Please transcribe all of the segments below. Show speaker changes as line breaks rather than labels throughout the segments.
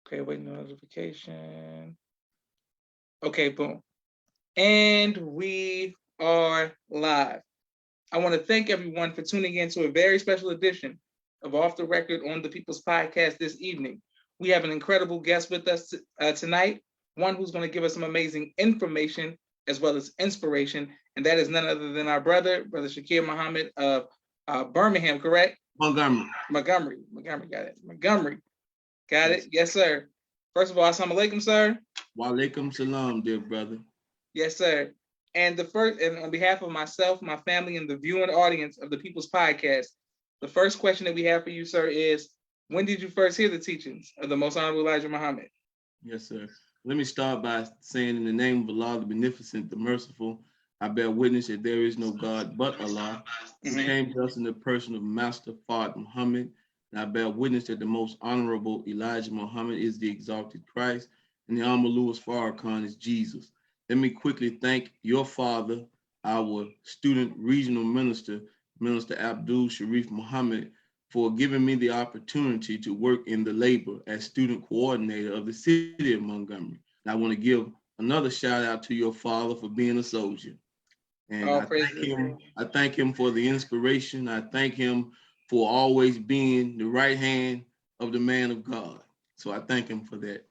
Okay, waiting on notification. Okay, boom. And we are live. I want to thank everyone for tuning in to a very special edition of Off the Record on the People's Podcast this evening. We have an incredible guest with us tonight, one who's going to give us some amazing information as well as inspiration, and that is none other than our brother Shakir Muhammad of Birmingham, correct?
Montgomery.
Montgomery, got it. Montgomery, got it. Yes, sir. First of all, assalamu alaikum, sir.
Wa alaikum salam, dear brother.
Yes, sir. And on behalf of myself, my family, and the viewing audience of the People's Podcast, the first question that we have for you, sir, is when did you first hear the teachings of the Most Honorable Elijah Muhammad?
Yes, sir. Let me start by saying, in the name of Allah, the Beneficent, the Merciful, I bear witness that there is no God but Allah, who came to us in the person of Master Fard Muhammad. And I bear witness that the Most Honorable Elijah Muhammad is the exalted Christ, and the Honorable Louis Farrakhan is Jesus. Let me quickly thank your father, our student regional minister, Minister Abdul Sharif Muhammad, for giving me the opportunity to work in the labor as student coordinator of the city of Montgomery. And I want to give another shout out to your father for being a soldier. And I thank him for the inspiration. I thank him for always being the right hand of the man of God. So I thank him for that.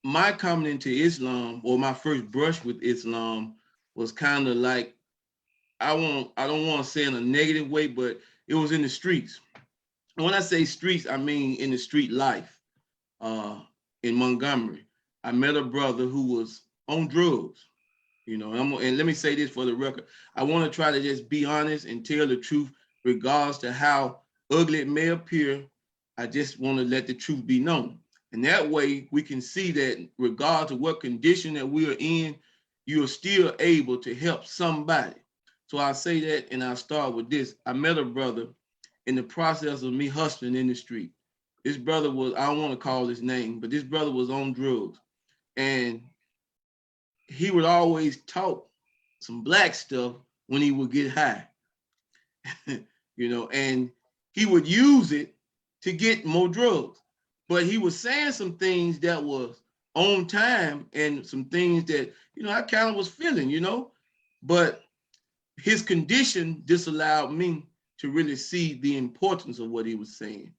My coming into Islam, or my first brush with Islam, was kind of like, I don't want to say in a negative way, but it was in the streets. And when I say streets, I mean in the street life. In Montgomery, I met a brother who was on drugs. And let me say this for the record. I want to try to just be honest and tell the truth, regardless to how ugly it may appear. I just want to let the truth be known. And that way we can see that regardless of what condition that we are in, you are still able to help somebody. So I'll say that, and I'll start with this. I met a brother in the process of me hustling in the street. This brother was, I don't want to call his name, but this brother was on drugs. And he would always talk some black stuff when he would get high. And he would use it to get more drugs. But he was saying some things that was on time and some things that, I kind of was feeling, but his condition disallowed me to really see the importance of what he was saying.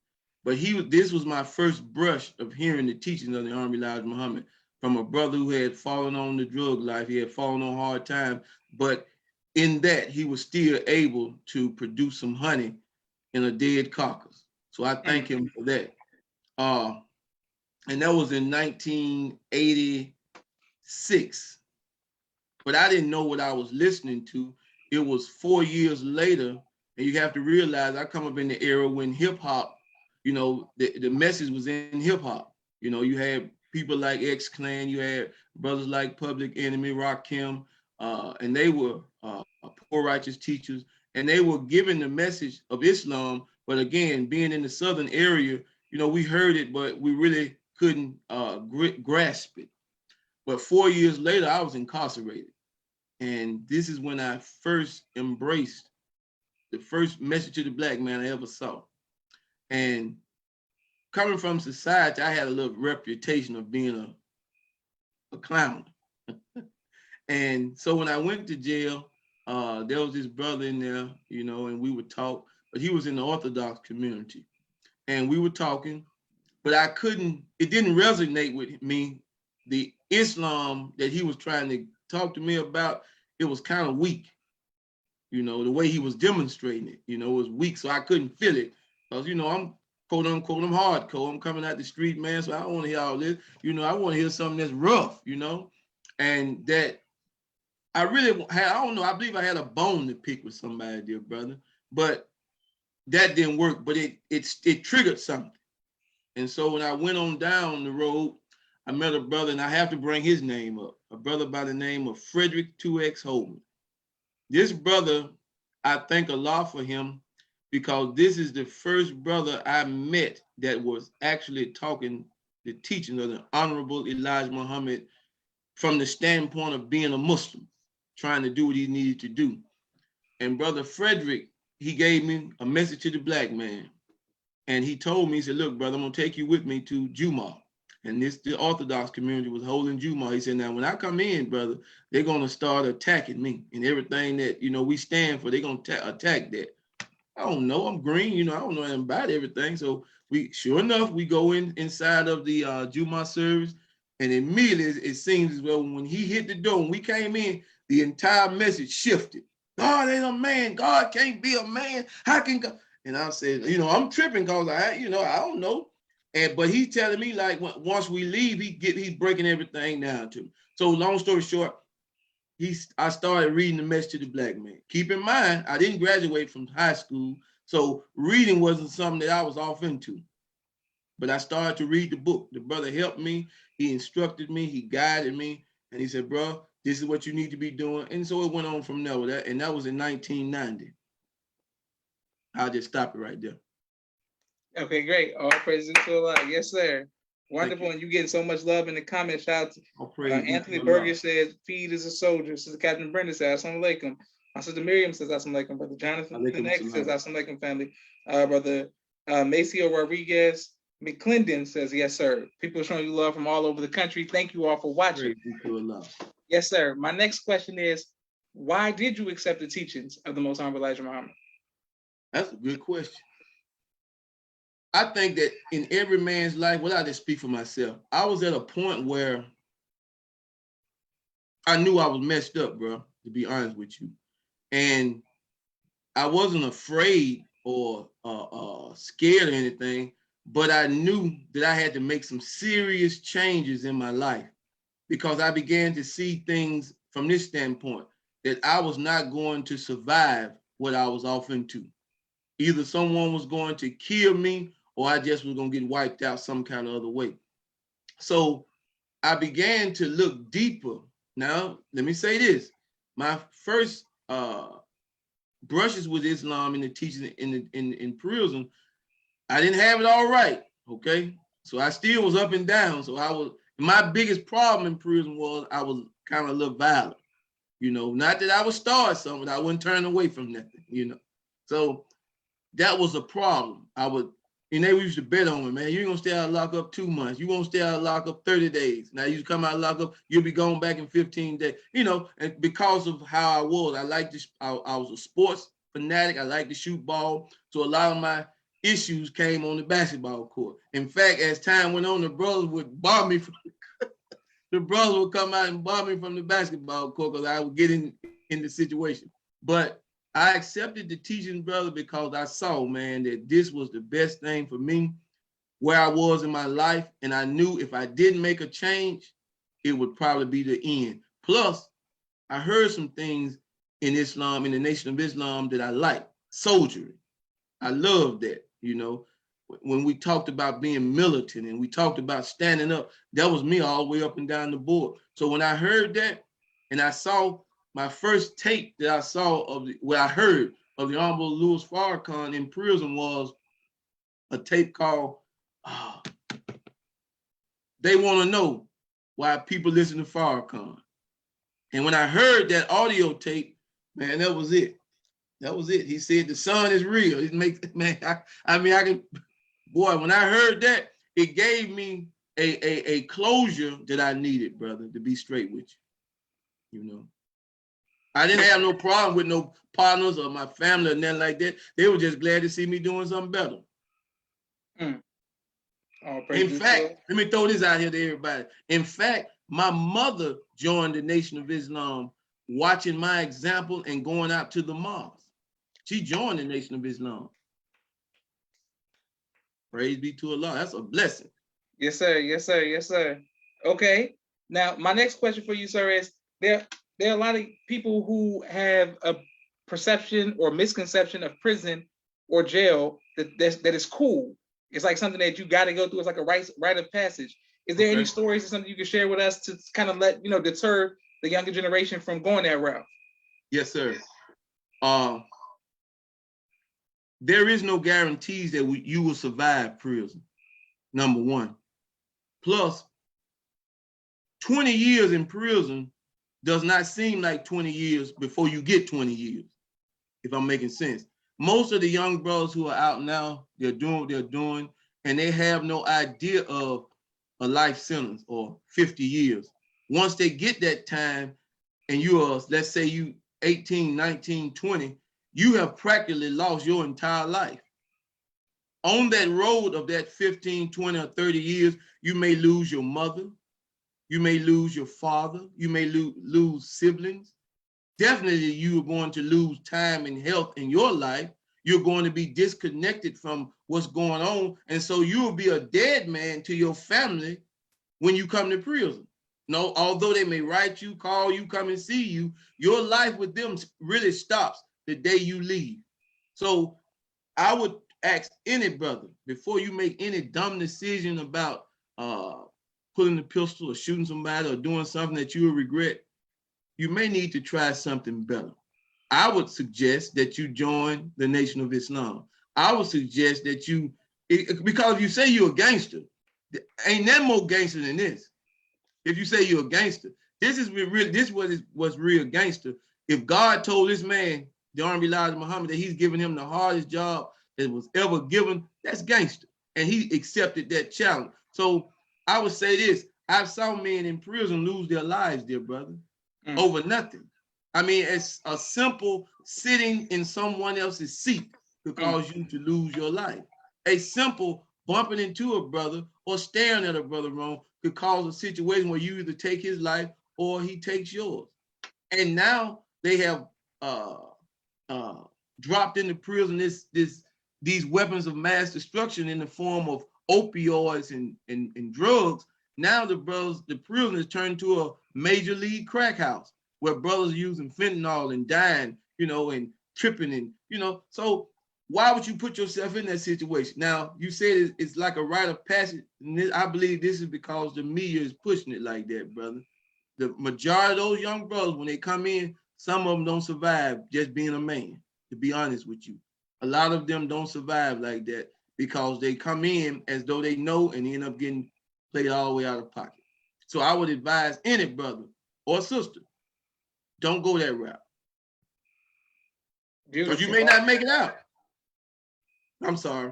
But this was my first brush of hearing the teachings of the Honorable Elijah Muhammad from a brother who had fallen on the drug life. He had fallen on hard times, but in that he was still able to produce some honey in a dead carcass. So I thank him for that. And that was in 1986. But I didn't know what I was listening to. It was 4 years later, and you have to realize I come up in the era when hip hop, the message was in hip hop. You had people like X-Clan, you had brothers like Public Enemy, Rakim, and they were poor righteous teachers, and they were giving the message of Islam. But again, being in the southern area, we heard it, but we really couldn't grasp it. But 4 years later, I was incarcerated. And this is when I first embraced the first message to the black man I ever saw. And coming from society, I had a little reputation of being a clown. And so when I went to jail, there was this brother in there, and we would talk, but he was in the Orthodox community. And we were talking, but it didn't resonate with me. The Islam that he was trying to talk to me about, it was kind of weak. The way he was demonstrating it, it was weak, so I couldn't feel it. Because, I'm quote unquote, I'm hardcore. I'm coming out the street, man, so I don't want to hear all this. I want to hear something that's rough, and that I really had, I don't know, I believe I had a bone to pick with somebody, dear brother, but that didn't work, but it triggered something. And so when I went on down the road, I met a brother, and I have to bring his name up, a brother by the name of Frederick 2X Holman. This brother, I thank Allah for him, because this is the first brother I met that was actually talking the teaching of the Honorable Elijah Muhammad from the standpoint of being a Muslim, trying to do what he needed to do. And Brother Frederick, he gave me a message to the black man. And he told me, he said, look, brother, I'm gonna take you with me to Juma. And the Orthodox community was holding Juma. He said, now when I come in, brother, they're gonna start attacking me and everything that we stand for. They're gonna attack that. I don't know. I'm green, I don't know anything about everything. So sure enough, we go inside of the Juma service, and immediately it seems as well when he hit the door, when we came in, the entire message shifted. God ain't a man. God can't be a man. How can God? And I said, I'm tripping because I don't know. But he's telling me like once we leave, he's breaking everything down to me. So long story short, I started reading the message to the black man. Keep in mind, I didn't graduate from high school, so reading wasn't something that I was off into. But I started to read the book. The brother helped me. He instructed me. He guided me. And he said, bro, this is what you need to be doing. And so it went on from there. And that was in 1990. I'll just stop it right there.
Okay, great. All praises to Allah. Yes, sir. Wonderful. And you getting so much love in the comments. Shout out to Anthony Berger says, feed is a soldier. Sister Captain Brenda says, Assalamu alaikum. My sister Miriam says, Assalamu alaikum. Brother Jonathan Connect says, Assalamu alaikum, family. Brother Maceo Rodriguez McClendon says, yes, sir. People are showing you love from all over the country. Thank you all for watching. Yes, sir. My next question is, why did you accept the teachings of the Most Honorable Elijah Muhammad?
That's a good question. I think that in every man's life, well, I just speak for myself. I was at a point where I knew I was messed up, bro, to be honest with you. And I wasn't afraid or scared or anything, but I knew that I had to make some serious changes in my life because I began to see things from this standpoint, that I was not going to survive what I was off into. Either someone was going to kill me or I just was going to get wiped out some kind of other way. So I began to look deeper. Now, let me say this. My first brushes with Islam and the teaching in prison, I didn't have it all right, okay? So I still was up and down. So my biggest problem in prison was I was kind of a little violent, not that I would start something, I wouldn't turn away from nothing, So that was a problem. We used to bet on me, man. You ain't gonna stay out of lockup 2 months. You won't stay out of lockup 30 days. Now you come out of lockup, you'll be going back in 15 days. And because of how I was, I was a sports fanatic. I liked to shoot ball. So a lot of my issues came on the basketball court. In fact, as time went on, the brothers would bar me the brothers would come out and bar me from the basketball court because I would get in the situation. But I accepted the teaching, brother, because I saw, man, that this was the best thing for me, where I was in my life. And I knew if I didn't make a change, it would probably be the end. Plus, I heard some things in Islam, in the Nation of Islam, that I liked. Soldiering. I loved that, When we talked about being militant and we talked about standing up, that was me all the way up and down the board. So when I heard that and I saw my first tape that I saw what I heard of the Honorable Louis Farrakhan in prison was a tape called They Want to Know Why People Listen to Farrakhan. And when I heard that audio tape, man, that was it. That was it. He said the sun is real. It makes, man, when I heard that, it gave me a closure that I needed, brother, to be straight with you. I didn't have no problem with no partners or my family or nothing like that. They were just glad to see me doing something better. In fact, let me throw this out here to everybody. In fact, my mother joined the Nation of Islam, watching my example and going out to the mosque. She joined the Nation of Islam. Praise be to Allah. That's a blessing.
Yes, sir. Yes, sir. Yes, sir. Okay. Now, my next question for you, sir, is there are a lot of people who have a perception or misconception of prison or jail that is cool. It's like something that you got to go through. It's like a rite of passage. Is there any stories or something you can share with us to kind of let deter the younger generation from going that route?
Yes, sir. There is no guarantees that you will survive prison. Number one. Plus, 20 years in prison does not seem like 20 years before you get 20 years, if I'm making sense. Most of the young brothers who are out now, they're doing what they're doing, and they have no idea of a life sentence or 50 years. Once they get that time, and you are, let's say you 18, 19, 20, you have practically lost your entire life. On that road of that 15, 20, or 30 years, you may lose your mother, you may lose your father, you may lose siblings. Definitely you are going to lose time and health in your life. You're going to be disconnected from what's going on. And so you will be a dead man to your family when you come to prison. No, although they may write you, call you, come and see you, your life with them really stops the day you leave. So I would ask any brother, before you make any dumb decision about pulling the pistol or shooting somebody or doing something that you will regret, you may need to try something better. I would suggest that you join the Nation of Islam. I would suggest that you, because you say you're a gangster, ain't that more gangster than this. If you say you're a gangster, this is real. This was real gangster. If God told this man, the Honorable Elijah Muhammad, that he's giving him the hardest job that was ever given, that's gangster, and he accepted that challenge. So I would say this: I've seen men in prison lose their lives, dear brother, over nothing. I mean, it's a simple sitting in someone else's seat could cause you to lose your life. A simple bumping into a brother or staring at a brother wrong could cause a situation where you either take his life or he takes yours. And now they have dropped into prison these weapons of mass destruction in the form of opioids and drugs. Now the prison is turned to a major league crack house where brothers are using fentanyl and dying, and tripping and, so why would you put yourself in that situation? Now, you said it's like a rite of passage. And I believe this is because the media is pushing it like that, brother. The majority of those young brothers, when they come in, some of them don't survive just being a man, to be honest with you. A lot of them don't survive like that because they come in as though they know and end up getting played all the way out of pocket. So I would advise any brother or sister, don't go that route. Because you may not make it out. I'm sorry.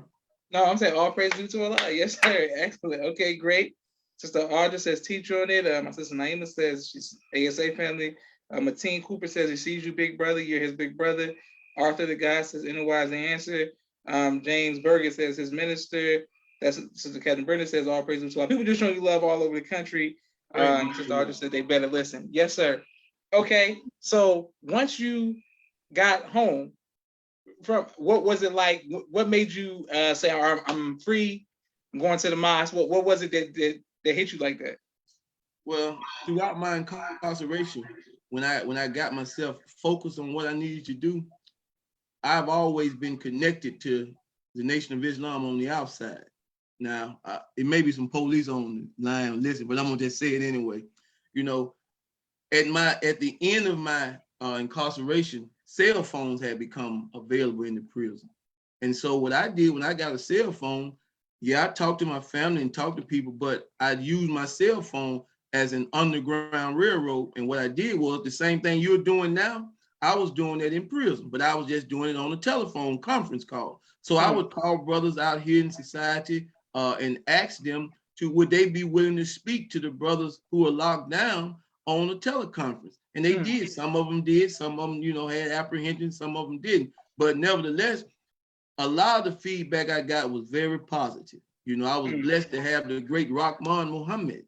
No, I'm saying all praise due to Allah. Yes, sir. Excellent. Okay, great. Sister Audra says teacher on it. My sister Naima says she's ASA family. Mateen Cooper says he sees you, big brother. You're his big brother. Arthur the guy says inner wise answer. James Berger says his minister. That's Sister Catherine Brennan says all praise due to Allah. People just showing you love all over the country. Sister Audra said they better listen. Yes, sir. Okay, so once you got home, from what was it like? What made you say I'm free? I'm going to the mosque. What was it that hit you like that?
Well, throughout my incarceration, when I got myself focused on what I needed to do, I've always been connected to the Nation of Islam on the outside. Now, it may be some police on the line listen, but I'm gonna just say it anyway. At the end of my incarceration, cell phones had become available in the prison. And so what I did when I got a cell phone, I talked to my family and talked to people, but I'd use my cell phone as an underground railroad. And what I did was the same thing you're doing now, I was doing that in prison, but I was just doing it on a telephone conference call. So I would call brothers out here in society and ask them would they be willing to speak to the brothers who are locked down on a teleconference. And they did. Some of them did. Some of them, had apprehension. Some of them didn't. But nevertheless, a lot of the feedback I got was very positive. I was blessed to have the great Rahman Muhammad,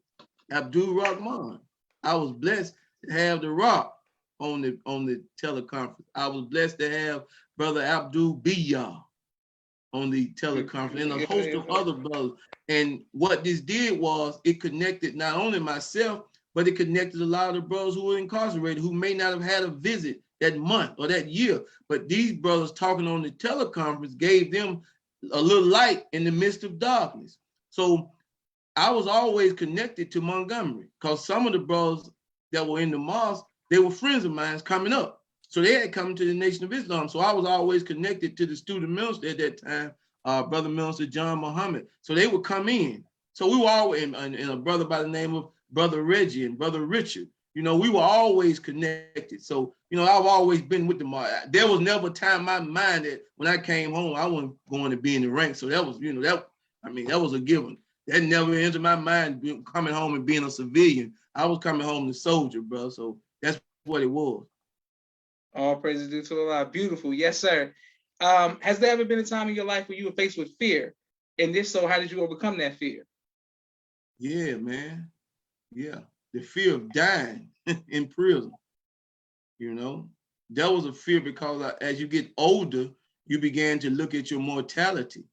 Abdul Rahman. I was blessed to have the Rock on the teleconference. I was blessed to have Brother Abdul Biyah on the teleconference and a host of other brothers. And what this did was it connected not only myself, but it connected a lot of the brothers who were incarcerated who may not have had a visit that month or that year. But these brothers talking on the teleconference gave them a little light in the midst of darkness. So I was always connected to Montgomery because some of the brothers that were in the mosque, they were friends of mine coming up. So they had come to the Nation of Islam. So I was always connected to the student minister at that time, Brother Minister John Muhammad. So they would come in. So we were always, and a brother by the name of Brother Reggie and Brother Richard, You know, we were always connected. So, you know, I've always been with them. There was never a time in my mind that when I came home, I wasn't going to be in the ranks. So that was, you know, that was a given. That never entered my mind, coming home and being a civilian. I was coming home to soldier, bro. So that's what it was.
All praises due to Allah. Beautiful. Yes, sir. Has there ever been a time in your life where you were faced with fear? And if so, how did you overcome that fear?
Yeah, man. Yeah. The fear of dying in prison, you know. That was a fear because as you get older, you began to look at your mortality.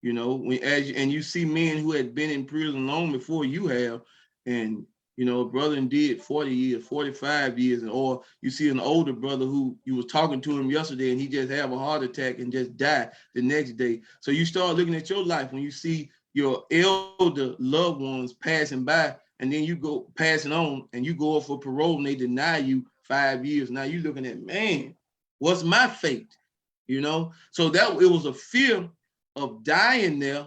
You know, and you see men who had been in prison long before you have, and you know, a brother did 40 years, 45 years, or you see an older brother who you was talking to him yesterday and he just have a heart attack and just die the next day. So you start looking at your life when you see your elder loved ones passing by, and then you go passing on and you go up for parole and they deny you 5 years. Now you looking at, man, what's my fate? You know, so that it was a fear of dying there,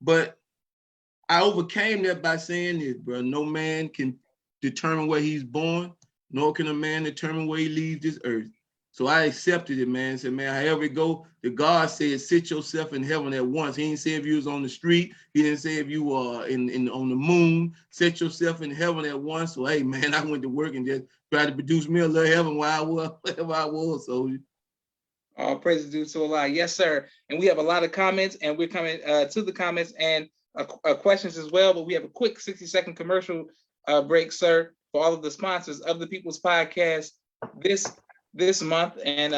but I overcame that by saying this, bro. No man can determine where he's born, nor can a man determine where he leaves this earth. So I accepted it, man. Said, man, however it go, the God said, sit yourself in heaven at once. He didn't say if you was on the street. He didn't say if you were in on the moon. Set yourself in heaven at once. So hey, man, I went to work and just tried to produce me a little heaven while I was wherever I was. So.
All praises due to Allah. Yes, sir. And we have a lot of comments, and we're coming to the comments and questions as well. But we have a quick 60-second commercial break, sir, for all of the sponsors of the People's Podcast this month, and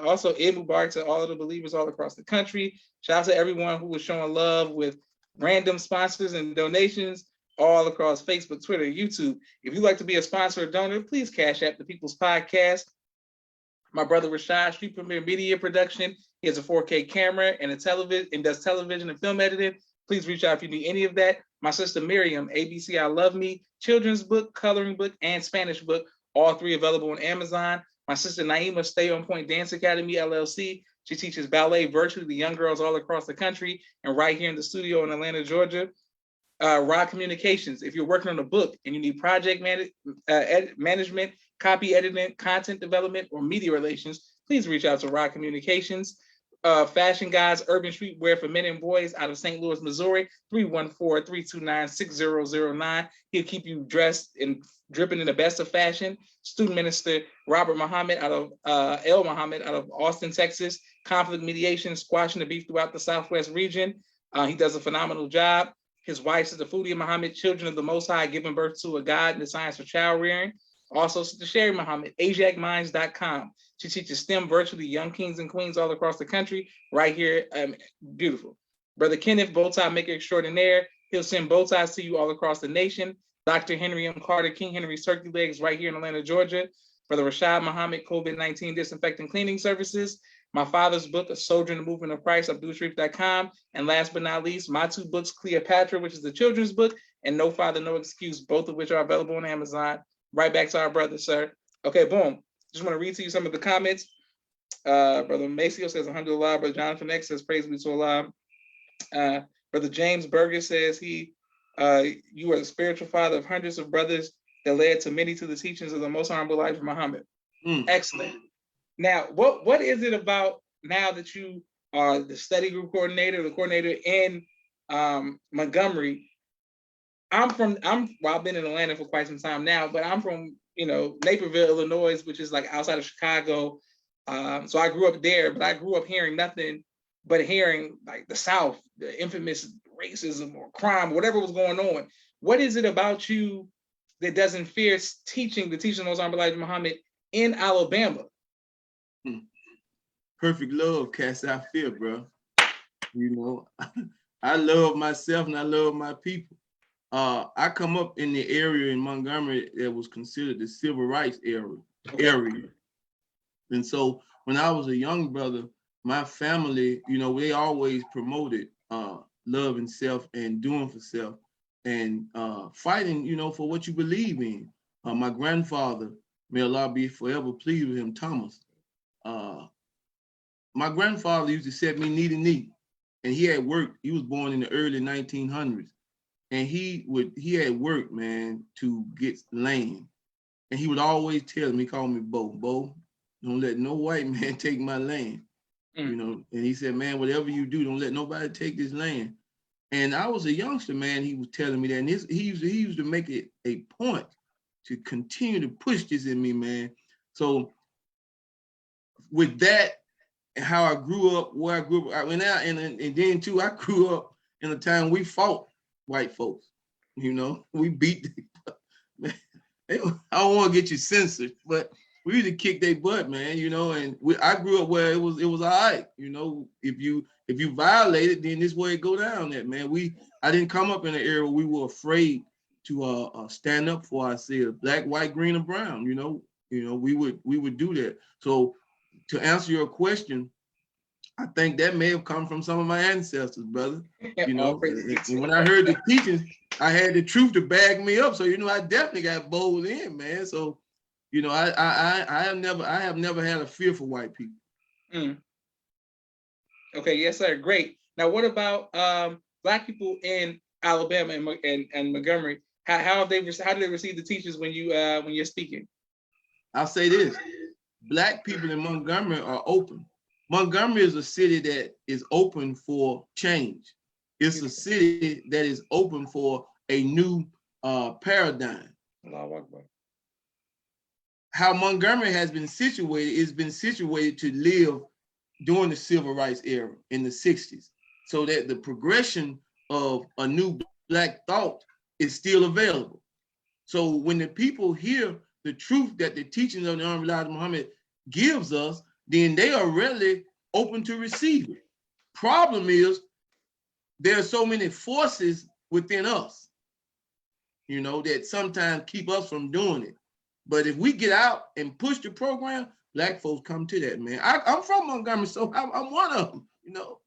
also Eid Mubarak to all of the believers all across the country. Shout out to everyone who was showing love with random sponsors and donations all across Facebook, Twitter, YouTube. If you'd like to be a sponsor or donor, please cash app the People's Podcast. My brother Rashad, Street Premier Media Production. He has a 4K camera and a television and does television and film editing. Please reach out if you need any of that. My sister Miriam, ABC I Love Me, children's book, coloring book, and Spanish book, all three available on Amazon. My sister Naima, Stay On Point Dance Academy, LLC. She teaches ballet virtually to young girls all across the country and right here in the studio in Atlanta, Georgia. Rod Communications, if you're working on a book and you need project management, copy editing, content development, or media relations, please reach out to Rod Communications. Fashion Guys Urban Streetwear for Men and Boys out of St. Louis, Missouri, 314-329-6009. He'll keep you dressed and dripping in the best of fashion. Student Minister Robert Muhammad out of El Muhammad out of Austin, Texas. Conflict mediation, squashing the beef throughout the Southwest region. He does a phenomenal job. His wife is the Fudia Muhammad, Children of the Most High, giving birth to a God in the science of child rearing. Also, Sister Sherry Muhammad, AsiacMinds.com. She teaches STEM virtually young kings and queens all across the country, right here. Beautiful. Brother Kenneth, bow tie maker extraordinaire. He'll send bow ties to you all across the nation. Dr. Henry M. Carter, King Henry's Turkey Legs, right here in Atlanta, Georgia. Brother Rashad Muhammad, COVID-19 disinfecting cleaning services. My father's book, A Soldier in the Movement of Christ, AbdulSharif.com. And last but not least, my two books, Cleopatra, which is the children's book, and No Father, No Excuse, both of which are available on Amazon. Right back to our brother, sir. Okay, boom. Just want to read to you some of the comments. Brother Maceo says, Alhamdulillah. Brother Jonathan X says, praise be to Allah. Brother James Berger says, you are the spiritual father of hundreds of brothers that led to many to the teachings of the most honorable Elijah Muhammad. Excellent. Now, what is it about now that you are the study group coordinator, the coordinator in Montgomery? I've been in Atlanta for quite some time now, but I'm from, Naperville, Illinois, which is like outside of Chicago. So I grew up there, but I grew up hearing nothing but hearing like the South, the infamous racism or crime, whatever was going on. What is it about you that doesn't fear teaching the teaching of Most Honorable Elijah Muhammad in Alabama?
Perfect love casts out fear, bro. I love myself and I love my people. I come up in the area in Montgomery that was considered the civil rights area. And so when I was a young brother, my family, they always promoted love and self and doing for self and fighting, for what you believe in. My grandfather, may Allah be forever pleased with him, Thomas. My grandfather used to set me knee to knee, and he had worked. He was born in the early 1900s, and he had worked, man, to get land. And he would always tell me, call me Bo, don't let no white man take my land. You know, and he said, man, whatever you do, don't let nobody take this land. And I was a youngster, man. He was telling me that, and he used to make it a point to continue to push this in me, man. So with that, and how I grew up, where I grew up, I went out, and then too, I grew up in a time we fought white folks. You know, we beat. Man, I don't want to get you censored, but we used to kick their butt, man. You know, and I grew up where it was all right. You know, if you violate it, then this way it go down. That man, I didn't come up in an era where we were afraid to stand up for ourselves, black, white, green, or brown. You know, we would do that. So to answer your question, I think that may have come from some of my ancestors, brother. You know, and when I heard the teachings, I had the truth to back me up. So you know, I definitely got bold in, man. So you know, I have never had a fear for white people.
Okay, yes, sir. Great. Now, what about Black people in Alabama and Montgomery? How do they receive the teachers when you're speaking?
I'll say this: Black people in Montgomery are open. Montgomery is a city that is open for change. It's a city that is open for a new paradigm. How Montgomery has been situated is been situated to live during the civil rights era in the 60s, so that the progression of a new Black thought is still available. So when the people hear the truth that the teachings of the Honorable Elijah Muhammad gives us, then they are really open to receive it. Problem is, there are so many forces within us, you know, that sometimes keep us from doing it. But if we get out and push the program, Black folks come to that, man. I'm from Montgomery, so I'm one of them, you know.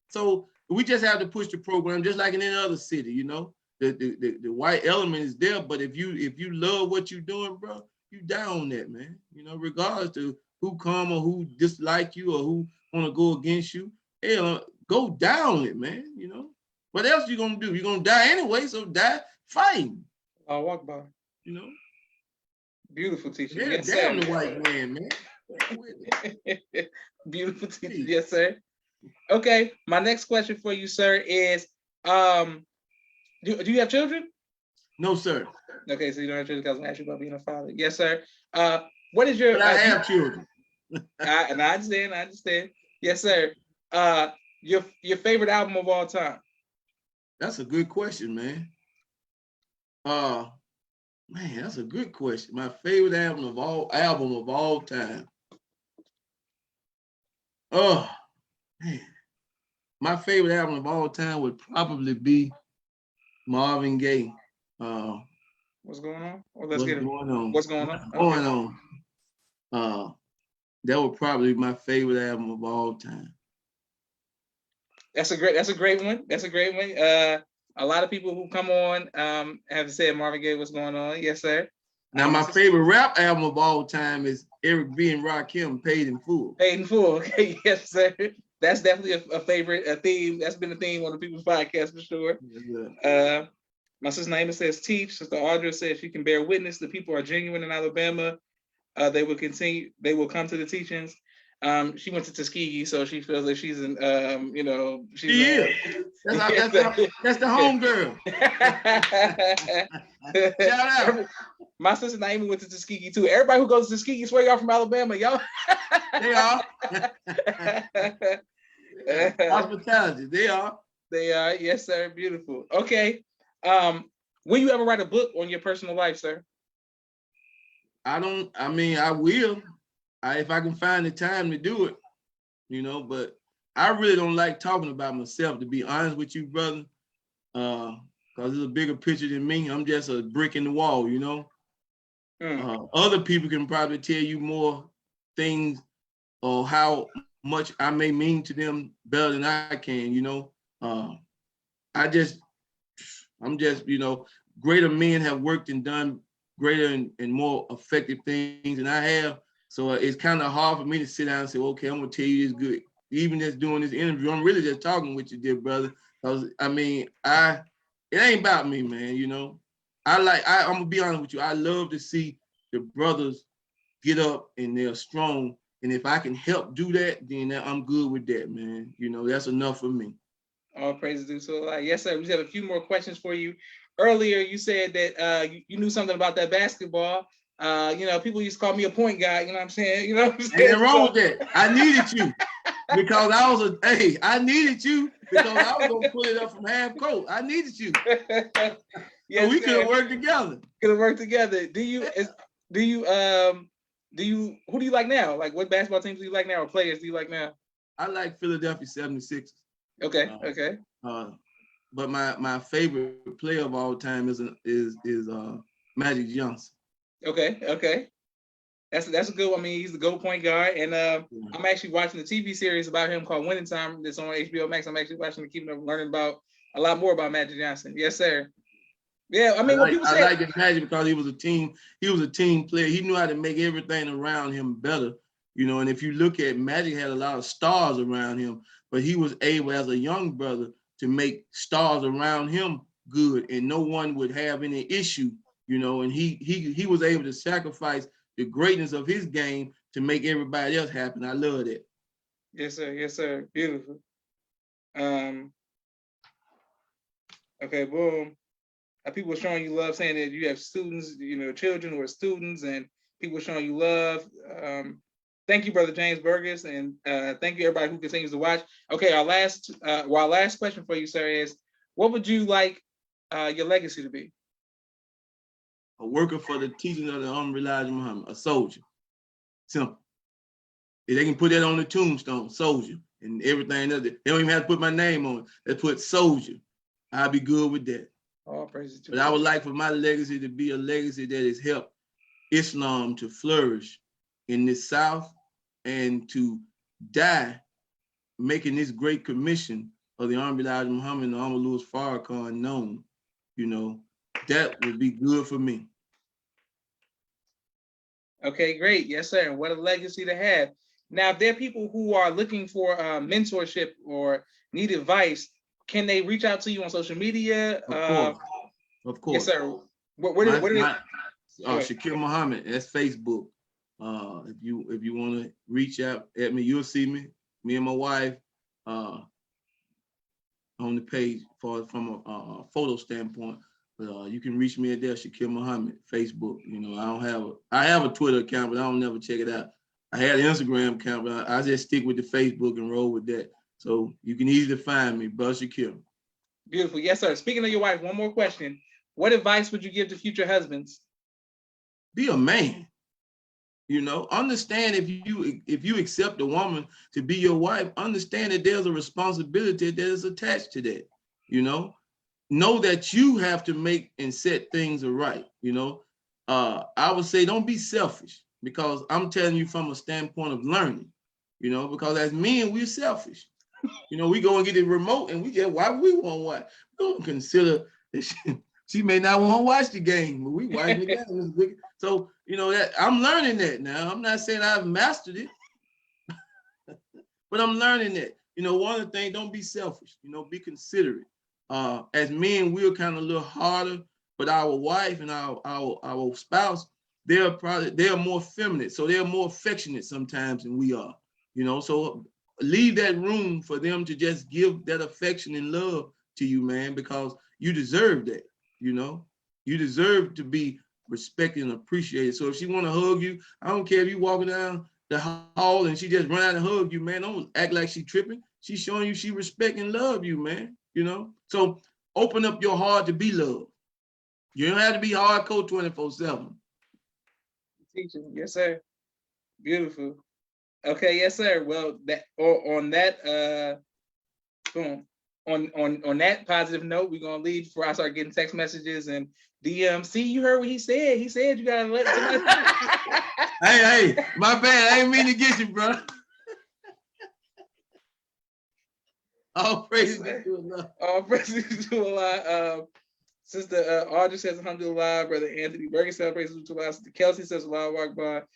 So we just have to push the program, just like in any other city, you know. The white element is there, but if you love what you're doing, bro, you down that, man. You know, regardless to who come or who dislike you or who want to go against you, hell, go down it, man. You know, what else you gonna do? You're gonna die anyway, so die fighting.
I'll walk by.
You know,
beautiful teacher.
Yeah,
yes,
damn
sir.
The white man.
Beautiful teacher. Yes, sir. Okay, my next question for you, sir, is do you have children?
No, sir.
Okay, so you don't have children because I'm asking about being a father. Yes, sir. What is your?
But I have children.
I understand. Yes, sir. Your favorite album of all time?
That's a good question, man. Man, that's a good question. My favorite album of all time. Oh, man. My favorite album of all time would probably be Marvin Gaye.
What's going on?
Well, What's going on?
What's going on?
Going on? That would probably be my favorite album of all time.
That's a great one. That's a great one. A lot of people who come on have said Marvin Gaye, what's going on? Yes, sir.
Now, my favorite rap album of all time is Eric B. and Rakim, Paid in Full.
Paid in Full. Okay, yes, sir. That's definitely a favorite, a theme. That's been a theme on the People's Podcast for sure. Yeah. My sister Naima says, teach. Sister Audra says she can bear witness. The people are genuine in Alabama. They will come to the teachings. She went to Tuskegee, so she feels like she's in, she's that's the home girl. Shout out. My sister Naima went to Tuskegee too. Everybody who goes to Tuskegee swear y'all from Alabama, y'all.
They are. Hospitality, they are.
They are, yes, sir. Beautiful. Okay. Will you ever write a book on your personal life, sir?
I will. If I can find the time to do it, you know, but I really don't like talking about myself, to be honest with you, brother, because there's a bigger picture than me. I'm just a brick in the wall, you know. Other people can probably tell you more things or how much I may mean to them better than I can, you know. I'm just, you know, greater men have worked and done greater and more effective things than I have. So it's kind of hard for me to sit down and say, okay, I'm gonna tell you this good. Even just doing this interview, I'm really just talking with you, dear brother. Because it ain't about me, man. You know, I'm gonna be honest with you. I love to see the brothers get up and they're strong. And if I can help do that, then I'm good with that, man. You know, that's enough for me.
All praises due to Allah. Yes, sir. We just have a few more questions for you. Earlier, you said that you knew something about that basketball. People used to call me a point guy. You know what I'm saying? You know what I'm saying?
Ain't wrong with that. I needed you because I needed you because I was gonna pull it up from half court. I needed you. Yes, so we could have worked together.
Could have worked together. Who do you like now? Like, what basketball teams do you like now, or players do you like now?
I like Philadelphia 76ers.
Okay. Okay.
But my favorite player of all time is Magic Johnson.
Okay. Okay. That's a good one. I mean, he's the GOAT point guard, and I'm actually watching the TV series about him called Winning Time that's on HBO Max. I'm actually watching to keep learning about a lot more about Magic Johnson. Yes, sir. Yeah, I mean, I
like his Magic because he was a team player. He knew how to make everything around him better, you know. And if you look at Magic, had a lot of stars around him, but he was able, as a young brother, to make stars around him good, and no one would have any issue, you know. And he was able to sacrifice the greatness of his game to make everybody else happen. I love that.
Yes, sir. Yes, sir. Beautiful. Okay, boom. People showing you love, saying that you have students, you know, children who are students, and people showing you love. Thank you, Brother James Burgess, and thank you everybody who continues to watch. Okay, our last question for you, sir, is what would you like your legacy to be?
A worker for the teaching of the Elijah Muhammad, a soldier. Simple. If they can put that on the tombstone, soldier, and everything else, they don't even have to put my name on it. They put soldier. I'll be good with that.
All praises to
But I would like for my legacy to be a legacy that has helped Islam to flourish in the South and to die making this great commission of the Honorable Elijah Muhammad and the Honorable Louis Farrakhan known. You know, that would be good for me.
Okay, great. Yes, sir. And what a legacy to have. Now, if there are people who are looking for mentorship or need advice, can they reach out to you on social media?
Of course.
Yes, sir. What are
Shakir Muhammad, that's Facebook. If you want to reach out at me, you'll see me and my wife on the page from a photo standpoint. But you can reach me at there, Shakir Muhammad, Facebook. You know, I have a Twitter account, but I don't never check it out. I had an Instagram account, but I just stick with the Facebook and roll with that. So you can easily find me, Brother Shakir.
Beautiful. Yes, sir. Speaking of your wife, one more question. What advice would you give to future husbands?
Be a man. You know, understand if you accept a woman to be your wife, understand that there's a responsibility that is attached to that. You know that you have to make and set things right. You know, I would say don't be selfish, because I'm telling you from a standpoint of learning. You know, because as men, we're selfish. You know, we go and get the remote and we get why we want what. We don't consider that she may not want to watch the game, but we watch the game. So, you know, that I'm learning that now. I'm not saying I've mastered it, but I'm learning that. You know, one of the things, don't be selfish, you know, be considerate. As men, we're kind of a little harder, but our wife and our spouse, they're more feminine. So they're more affectionate sometimes than we are, you know, so leave that room for them to just give that affection and love to you, man, because you deserve that. You know, you deserve to be respected and appreciated. So if she want to hug you, I don't care if you walking down the hall and she just run out and hug you, man. Don't act like she tripping. She's showing you she respect and love you, man. You know, so open up your heart to be loved. You don't have to be hardcore 24/7.
Teaching, yes, sir. Beautiful. Okay, yes, sir. Well, on that positive note, we're gonna leave before I start getting text messages and DMs. See, you heard what he said. He said you gotta let somebody.
Hey, my bad. I ain't mean to get you, bro. All praises to Allah.
All praises to Allah. Sister Audrey says Alhamdulillah. Brother Anthony Bergen says praises to Allah. Sister Kelsey says Allahu Akbar.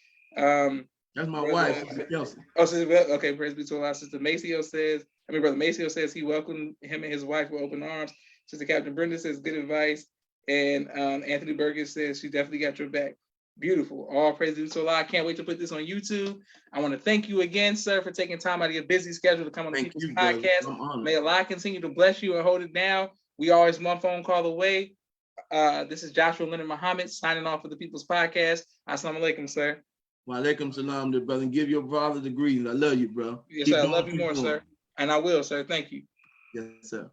That's my wife, Sister Kelsey.
Oh, okay, praise be to Allah. Sister Brother Maceo says he welcomed him and his wife with open arms. Sister Captain Brenda says good advice. And Anthony Burgess says she definitely got your back. Beautiful. All praise to Allah. I can't wait to put this on YouTube. I want to thank you again, sir, for taking time out of your busy schedule to come on the
Thank
People's
you, brother.
Podcast.
I'm honored.
May Allah continue to bless you and hold it down. We always one phone call away. This is Joshua Leonard Muhammad signing off for the People's Podcast. Assalamu alaikum, sir.
Wa alaikum salam, brother. And give your brother the greetings. I love you, bro.
Yes,
Keep
sir. I
doing
love
what
you
you're
more,
doing.
sir. And I will, sir. Thank you.
Yes, sir.